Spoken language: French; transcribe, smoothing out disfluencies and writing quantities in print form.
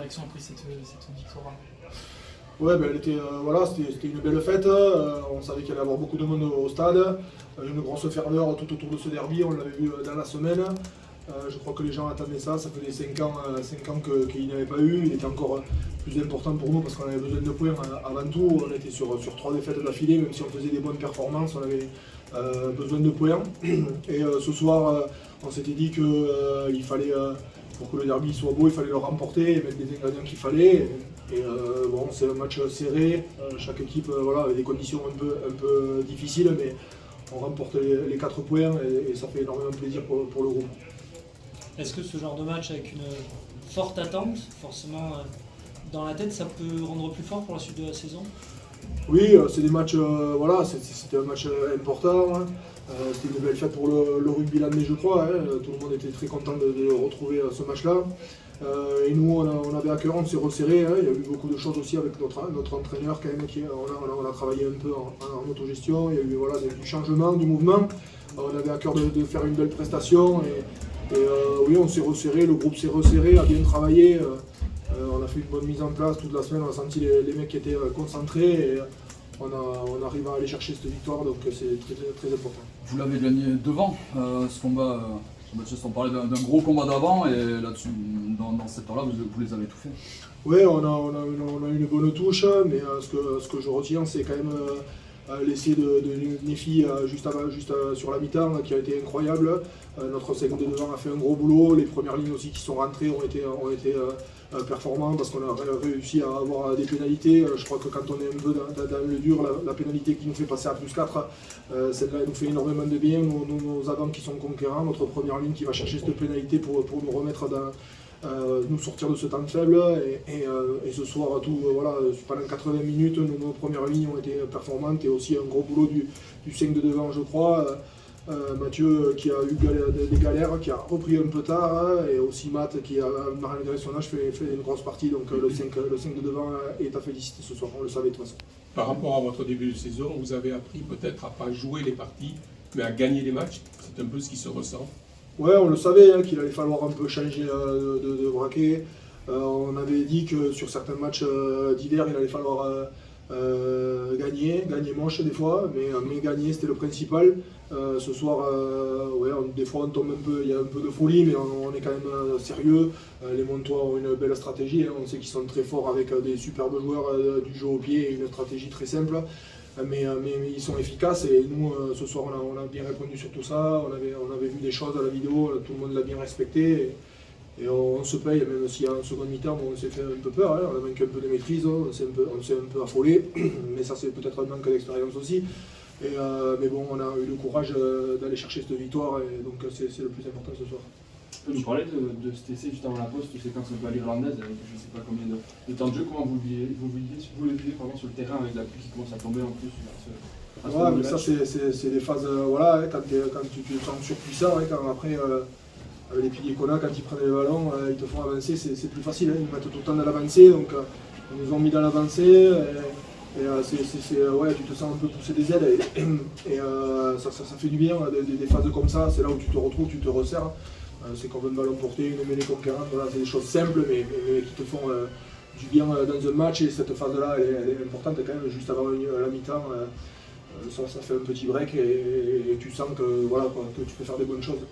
direction a pris cette victoire? Ouais, ben, c'était une belle fête. On savait qu'il allait y avoir beaucoup de monde au stade. Une grosse ferveur tout autour de ce derby, on l'avait vu dans la semaine. Je crois que les gens attendaient ça, ça faisait 5 ans qu'il n'avait pas eu. Il était encore plus important pour nous parce qu'on avait besoin de points avant tout. On était sur 3 défaites d'affilée, même si on faisait des bonnes performances, on avait besoin de points. Et ce soir, on s'était dit qu'il fallait, pour que le derby soit beau, il fallait le remporter et mettre les ingrédients qu'il fallait. Et bon, c'est un match serré, chaque équipe avait des conditions un peu difficiles, mais on remporte les 4 points et ça fait énormément plaisir pour le groupe. Est-ce que ce genre de match avec une forte attente, forcément dans la tête, ça peut rendre plus fort pour la suite de la saison? Oui, c'est des matchs, c'était un match important. Hein. C'était une belle fête pour le rugby landais, je crois. Hein. Tout le monde était très content de retrouver ce match-là. Et nous, on avait à cœur, on s'est resserré. Hein. Il y a eu beaucoup de choses aussi avec notre entraîneur quand même. On a travaillé un peu en autogestion. Il y a eu du changement, du mouvement. On avait à cœur de faire une belle prestation. Et oui, on s'est resserré, le groupe s'est resserré, a bien travaillé. On a fait une bonne mise en place toute la semaine. On a senti les mecs qui étaient concentrés. Et on arrive à aller chercher cette victoire, donc c'est très, très important. Vous l'avez gagné devant ce combat. On parlait d'un gros combat d'avant et là-dessus, dans cette heure-là, vous les avez tout fait. Oui, on a une bonne touche, mais ce que je retiens, c'est quand même l'essai de Nefi juste sur la mi-temps qui a été incroyable. Notre 5 de devant a fait un gros boulot. Les premières lignes aussi qui sont rentrées ont été performantes parce qu'on a réussi à avoir des pénalités. Je crois que quand on est un peu dans le dur, la pénalité qui nous fait passer à +4, celle-là elle nous fait énormément de bien. Nos avants qui sont conquérants, notre première ligne qui va chercher cette pénalité pour nous remettre nous sortir de ce temps faible et ce soir pendant 80 minutes nos premières lignes ont été performantes et aussi un gros boulot du 5 de devant je crois. Mathieu qui a eu des galères, qui a repris un peu tard et aussi Matt qui a malgré son âge fait une grosse partie donc le 5 de devant est à féliciter ce soir, on le savait de toute façon. Par rapport à votre début de saison, vous avez appris peut-être à pas jouer les parties mais à gagner les matchs, c'est un peu ce qui se ressent. Ouais, on le savait qu'il allait falloir un peu changer de braquet. On avait dit que sur certains matchs d'hiver, il allait falloir gagner moche des fois, mais gagner c'était le principal. Ce soir, des fois on tombe un peu, il y a un peu de folie, mais on est quand même sérieux. Les Montois ont une belle stratégie, hein. On sait qu'ils sont très forts avec des superbes joueurs du jeu au pied et une stratégie très simple. Mais ils sont efficaces et nous, ce soir, on a bien répondu sur tout ça. On avait vu des choses à la vidéo, tout le monde l'a bien respecté. Et on se paye, même s'il y a un second mi-temps, on s'est fait un peu peur, hein, on a manqué un peu de maîtrise, on s'est un peu affolé. Mais ça, c'est peut-être un manque d'expérience aussi. Mais bon, on a eu le courage d'aller chercher cette victoire et donc c'est le plus important ce soir. Tu peux nous parler de cet essai juste avant la pause, cette séquence un peu à l'irlandaise, avec je ne sais pas combien de temps de jeu, comment vous le vivez sur le terrain avec la pluie qui commence à tomber en plus mais ça c'est des phases, quand tu te sens surpuissant, hein, quand après les piliers qu'on a, quand ils prennent les ballons, ils te font avancer, c'est plus facile, hein, ils mettent tout le temps dans l'avancée, donc ils nous ont mis dans l'avancée, tu te sens un peu pousser des ailes, et ça fait du bien, des phases comme ça, c'est là où tu te retrouves, tu te resserres. C'est comme un ballon porté, une mêlée conquérante, c'est des choses simples mais qui te font du bien dans un match et cette phase-là elle est importante quand même, juste avant la mi-temps, ça fait un petit break et tu sens que tu peux faire des bonnes choses.